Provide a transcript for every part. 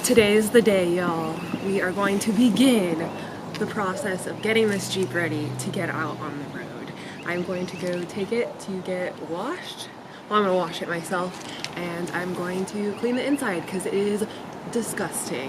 Today's the day, y'all. We are going to begin the process of getting this Jeep ready to get out on the road. I'm going to go take it to get washed. Well, I'm gonna wash it myself, and I'm going to clean the inside because it is disgusting.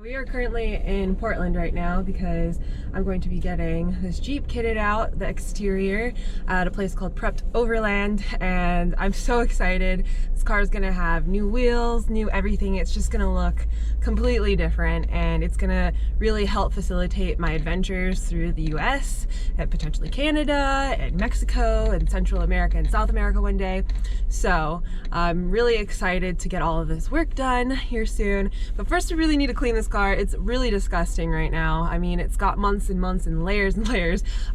We are currently in Portland right now because I'm going to be getting this Jeep kitted out, the exterior, at a place called Prepped Overland, and I'm so excited. This car is gonna have new wheels, new everything. It's just gonna look completely different, and it's gonna really help facilitate my adventures through the US and potentially Canada and Mexico and Central America and South America one day. So I'm really excited to get all of this work done here soon. But first, we really need to clean this car. It's really disgusting right now. I mean, it's got months and months and layers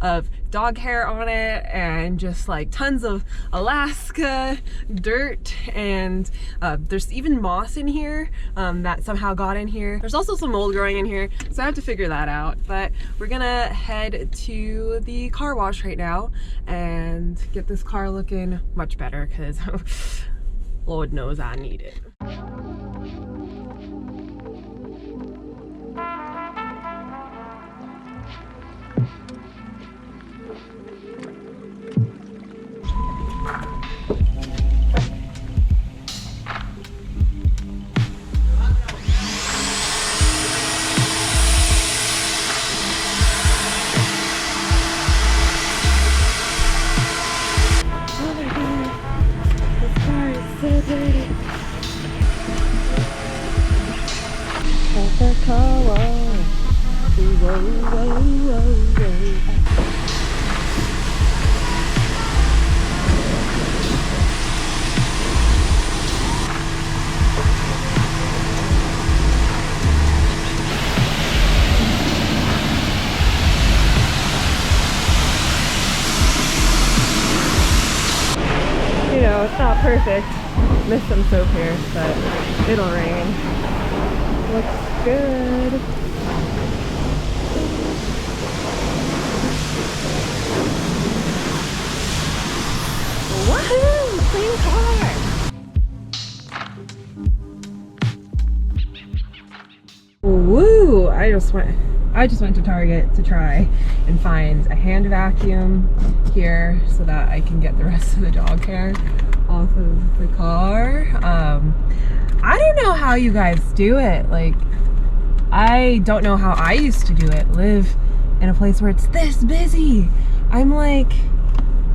of dog hair on it, and just like tons of Alaska dirt, and there's even moss in here that somehow got in here. There's also some mold growing in here, so I have to figure that out. But we're gonna head to the car wash right now and get this car looking much better, because Lord knows I need it. You know, it's not perfect. Missed some soap here, but it'll rain. Looks good. Woohoo! Clean car! Woo! I just went to Target to try and find a hand vacuum here so that I can get the rest of the dog hair off of the car. I don't know how you guys do it. Like, I don't know how I used to do it. Live in a place where it's this busy. I'm like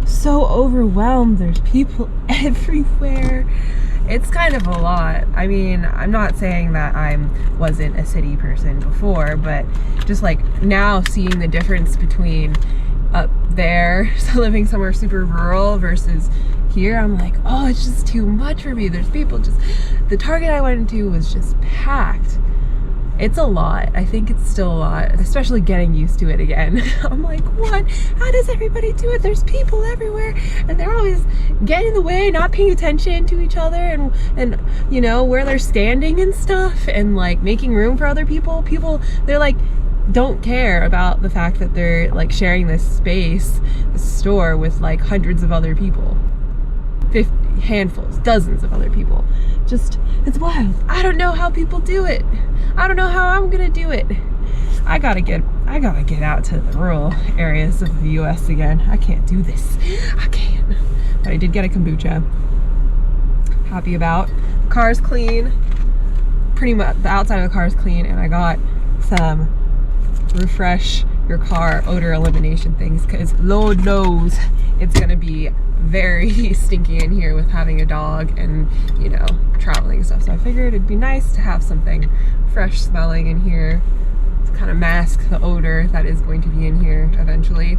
so overwhelmed. There's people everywhere. It's kind of a lot. I mean, I'm not saying that I wasn't a city person before, but just like now seeing the difference between up there, so living somewhere super rural, versus here, I'm like, oh, it's just too much for me. There's people just, the Target I went into was just packed. It's a lot. I think it's still a lot, especially getting used to it again. I'm like, what? How does everybody do it? There's people everywhere, and they're always getting in the way, not paying attention to each other, and you know, where they're standing and stuff, and like making room for other people. People, they're like, don't care about the fact that they're like sharing this space, this store, with like hundreds of other people. 50 handfuls, dozens of other people. Just, it's wild. I don't know how people do it. I don't know how I'm gonna do it. I gotta get out to the rural areas of the US again. I can't do this. I can't. But I did get a kombucha. Happy about. The car's clean. Pretty much the outside of the car is clean, and I got some refresh your car odor elimination things, because Lord knows it's gonna be very stinky in here with having a dog and, you know, traveling and stuff. So I figured it'd be nice to have something fresh smelling in here to kind of mask the odor that is going to be in here eventually.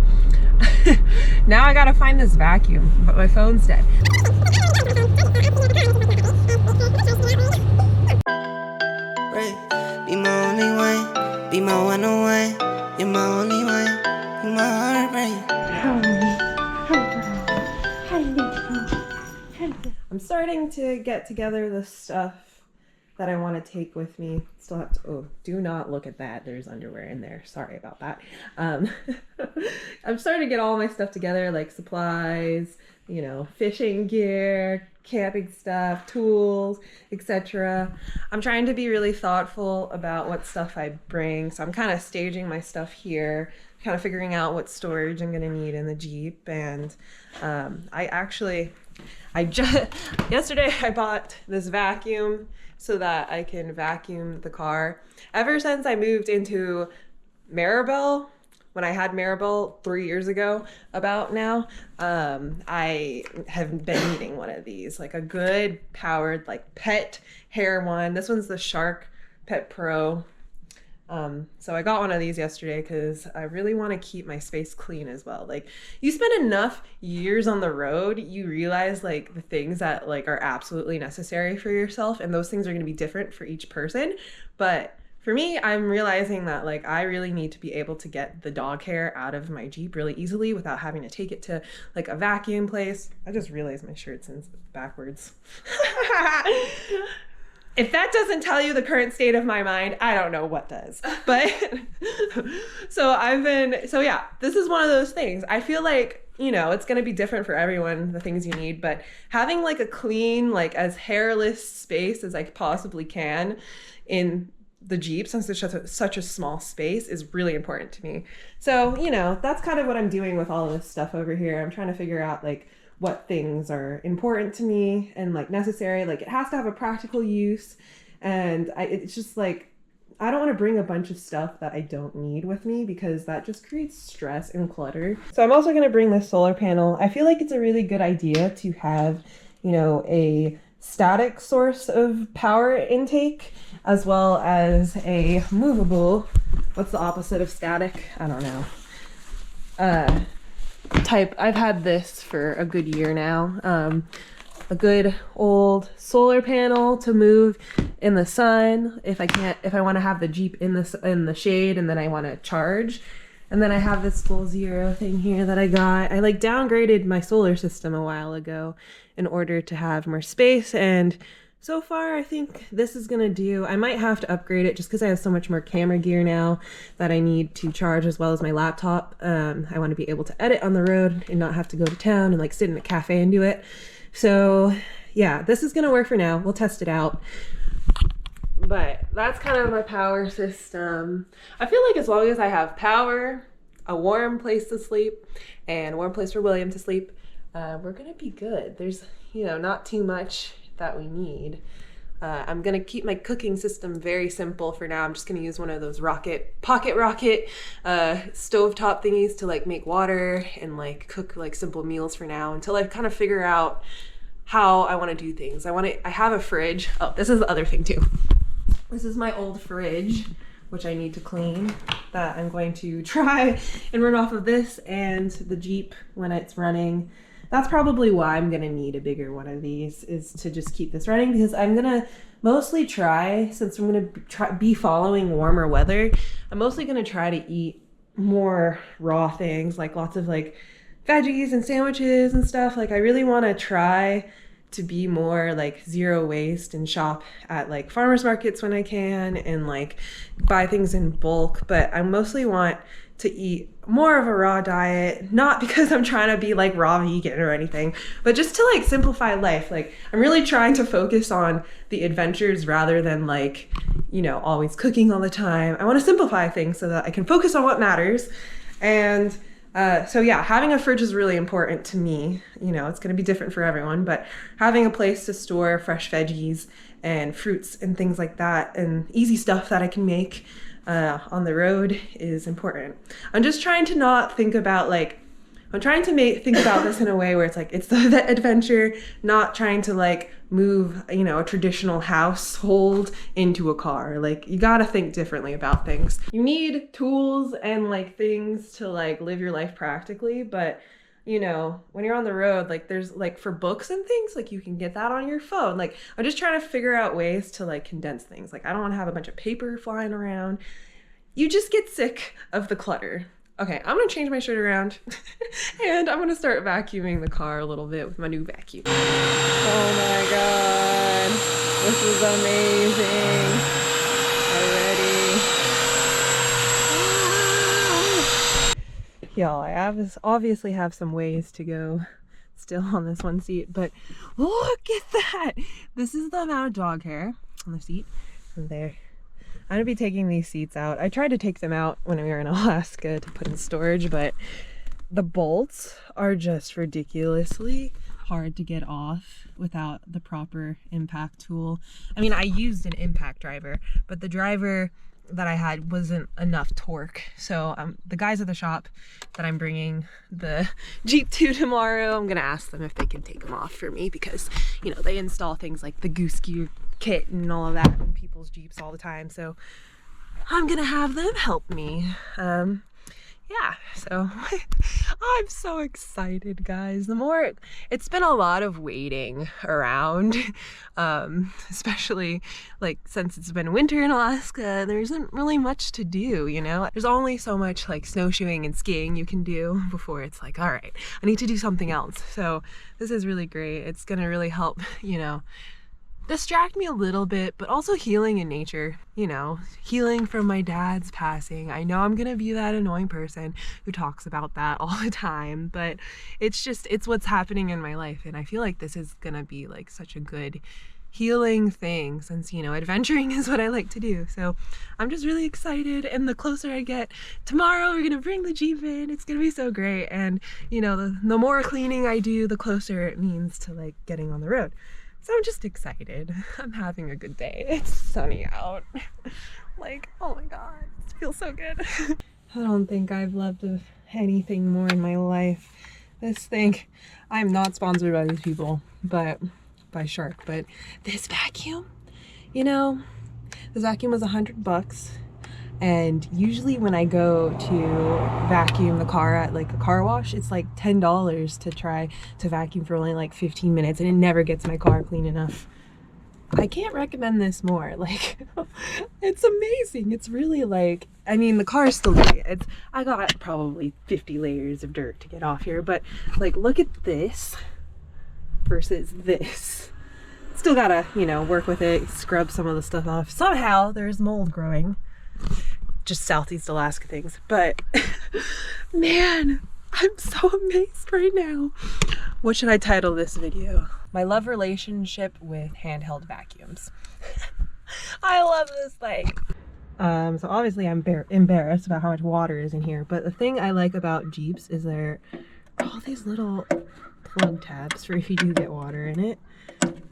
Now I gotta find this vacuum, but my phone's dead. Be my only one, be my one on one, you're my only one, you're my heartbreak. I'm starting to get together the stuff that I want to take with me. Still have to, oh, do not look at that. There's underwear in there. Sorry about that. I'm starting to get all my stuff together, like supplies, you know, fishing gear, camping stuff, tools, etc. I'm trying to be really thoughtful about what stuff I bring. So I'm kind of staging my stuff here, kind of figuring out what storage I'm gonna need in the Jeep. And I just yesterday I bought this vacuum so that I can vacuum the car. Ever since I moved into Maribel, when I had Maribel 3 years ago, about now, I have been needing one of these, like a good powered, like pet hair one. This one's the Shark Pet Pro. So I got one of these yesterday because I really want to keep my space clean as well. Like, you spend enough years on the road, you realize like the things that like are absolutely necessary for yourself, and those things are going to be different for each person. But for me, I'm realizing that like I really need to be able to get the dog hair out of my Jeep really easily without having to take it to like a vacuum place. I just realized my shirt's in backwards. If that doesn't tell you the current state of my mind, I don't know what does. But so yeah, this is one of those things. I feel like, you know, it's going to be different for everyone, the things you need, but having like a clean, like as hairless space as I possibly can in the Jeep, since it's such a small space, is really important to me. So, you know, that's kind of what I'm doing with all of this stuff over here. I'm trying to figure out like what things are important to me and like necessary. Like, it has to have a practical use, and it's just like, I don't want to bring a bunch of stuff that I don't need with me because that just creates stress and clutter. So I'm also going to bring this solar panel. I feel like it's a really good idea to have, you know, a static source of power intake as well as a movable, what's the opposite of static? I don't know. Type. I've had this for a good year now. A good old solar panel to move in the sun if I want to have the Jeep in the shade and then I want to charge. And then I have this Goal Zero thing here that I got. I like downgraded my solar system a while ago in order to have more space, and so far I think this is gonna do. I might have to upgrade it just because I have so much more camera gear now that I need to charge, as well as my laptop. I want to be able to edit on the road and not have to go to town and like sit in a cafe and do it. So yeah, this is gonna work for now. We'll test it out. But that's kind of my power system. I feel like as long as I have power, a warm place to sleep, and a warm place for William to sleep, we're gonna be good. There's, you know, not too much that we need. I'm gonna keep my cooking system very simple for now. I'm just gonna use one of those pocket rocket stovetop thingies to like make water and like cook like simple meals for now until I kind of figure out how I want to do things. I have a fridge. Oh, this is the other thing too. This is my old fridge, which I need to clean, that I'm going to try and run off of this and the Jeep when it's running. That's probably why I'm gonna need a bigger one of these, is to just keep this running, because I'm gonna mostly try, since I'm gonna be following warmer weather, I'm mostly gonna try to eat more raw things, like lots of like veggies and sandwiches and stuff. Like, I really want to try to be more like zero waste and shop at like farmers markets when I can and like buy things in bulk. But I mostly want to eat more of a raw diet, not because I'm trying to be like raw vegan or anything, but just to like simplify life. Like, I'm really trying to focus on the adventures rather than like, you know, always cooking all the time. I want to simplify things so that I can focus on what matters. And so yeah, having a fridge is really important to me. You know, it's going to be different for everyone, but having a place to store fresh veggies and fruits and things like that, and easy stuff that I can make on the road, is important. I'm just trying to not think about like, I'm trying to think about this in a way where it's like, it's the adventure, not trying to like move, you know, a traditional household into a car. Like, you gotta think differently about things. You need tools and like things to like live your life practically, but you know, when you're on the road, like there's like for books and things, like you can get that on your phone. Like, I'm just trying to figure out ways to like condense things. Like, I don't want to have a bunch of paper flying around. You just get sick of the clutter. Okay, I'm gonna change my shirt around and I'm gonna start vacuuming the car a little bit with my new vacuum. Oh my God, this is amazing already. Y'all, I obviously have some ways to go still on this one seat, but look at that. This is the amount of dog hair on the seat. And there. I'm gonna be taking these seats out. I tried to take them out when we were in Alaska to put in storage, but the bolts are just ridiculously hard to get off without the proper impact tool. I mean, I used an impact driver, but the driver that I had wasn't enough torque. So the guys at the shop that I'm bringing the Jeep to tomorrow, I'm gonna ask them if they can take them off for me, because you know, they install things like the goose gear kit and all of that in people's Jeeps all the time. So I'm gonna have them help me. Yeah, so I'm so excited, guys. It's been a lot of waiting around, especially like since it's been winter in Alaska. There isn't really much to do, you know? There's only so much like snowshoeing and skiing you can do before it's like, all right, I need to do something else. So this is really great. It's gonna really help, you know, distract me a little bit, but also healing in nature, you know, healing from my dad's passing. I know I'm gonna be that annoying person who talks about that all the time, but it's what's happening in my life, and I feel like this is gonna be like such a good healing thing, since, you know, adventuring is what I like to do. So I'm just really excited, and the closer I get, tomorrow we're gonna bring the Jeep in. It's gonna be so great, and you know, the more cleaning I do, the closer it means to like getting on the road. So I'm just excited. I'm having a good day. It's sunny out. Like, oh my god, it feels so good. I don't think I've loved anything more in my life. This thing, I'm not sponsored by these people, but by Shark, but this vacuum, you know, this vacuum was $100. And usually when I go to vacuum the car at like a car wash, it's like $10 to try to vacuum for only like 15 minutes, and it never gets my car clean enough. I can't recommend this more. Like, it's amazing. It's really like, I mean, the car is still great. I got probably 50 layers of dirt to get off here, but like, look at this versus this. Still gotta, you know, work with it, scrub some of the stuff off. Somehow there's mold growing. Just Southeast Alaska things, but man, I'm so amazed right now. What should I title this video? My love relationship with handheld vacuums. I love this thing. So obviously I'm embarrassed about how much water is in here, but the thing I like about Jeeps is there are all these little plug tabs for if you do get water in it.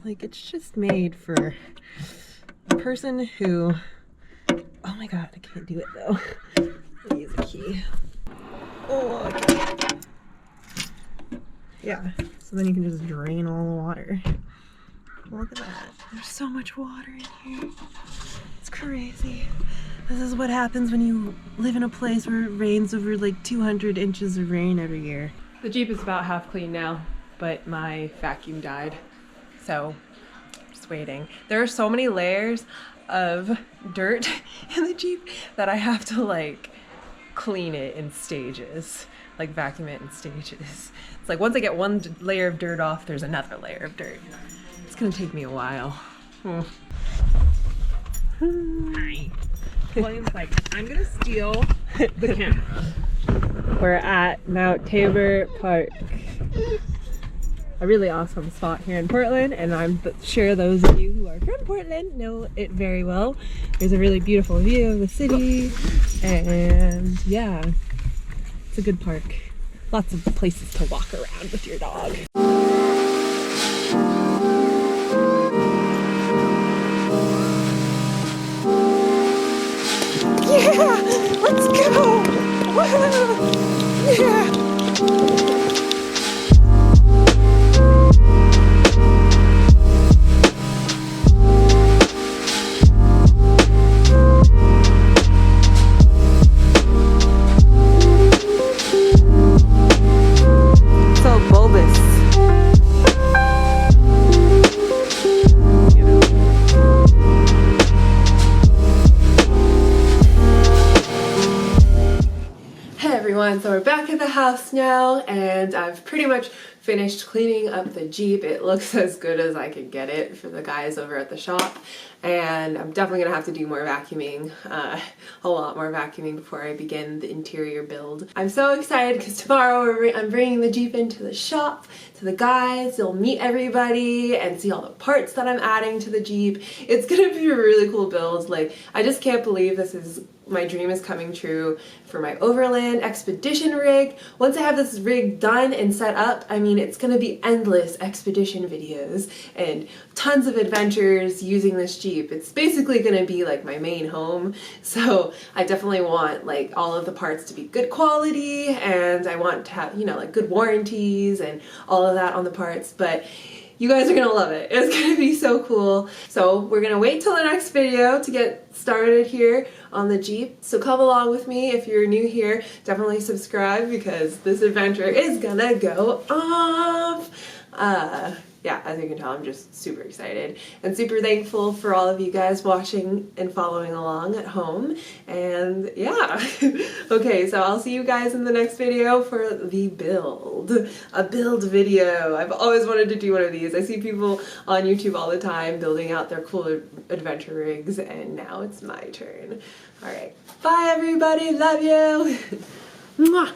Like, it's just made for a person who, oh my god, I can't do it though. Let me use a key. Oh, okay. Yeah, so then you can just drain all the water. Look at that. There's so much water in here. It's crazy. This is what happens when you live in a place where it rains over like 200 inches of rain every year. The Jeep is about half clean now, but my vacuum died. So, just waiting. There are so many layers of dirt in the Jeep that I have to like clean it in stages, like vacuum it in stages. It's like once I get one layer of dirt off, there's another layer of dirt. It's gonna take me a while. Hi. William's like, I'm gonna steal the camera. We're at Mount Tabor Park. A really awesome spot here in Portland, and I'm sure those of you who are from Portland know it very well. There's a really beautiful view of the city, and yeah, it's a good park. Lots of places to walk around with your dog. Yeah, let's go! Yeah! So we're back at the house now, and I've pretty much finished cleaning up the Jeep. It looks as good as I could get it for the guys over at the shop, and I'm definitely gonna have to do more vacuuming, a lot more vacuuming before I begin the interior build. I'm so excited because tomorrow I'm bringing the Jeep into the shop to the guys. They'll meet everybody and see all the parts that I'm adding to the Jeep. It's gonna be a really cool build. Like, I just can't believe my dream is coming true for my overland expedition rig. Once I have this rig done and set up, I mean, it's gonna be endless expedition videos and tons of adventures using this Jeep. It's basically gonna be like my main home. So I definitely want like all of the parts to be good quality, and I want to have, you know, like good warranties and all of that on the parts. But you guys are gonna love it. It's gonna be so cool. So we're gonna wait till the next video to get started here on the Jeep. So come along with me. If you're new here, definitely subscribe because this adventure is gonna go off. Yeah, as you can tell, I'm just super excited and super thankful for all of you guys watching and following along at home. And yeah, okay, so I'll see you guys in the next video for the build. A build video. I've always wanted to do one of these. I see people on YouTube all the time building out their cool adventure rigs, and now it's my turn. All right, bye everybody, love you. Mwah.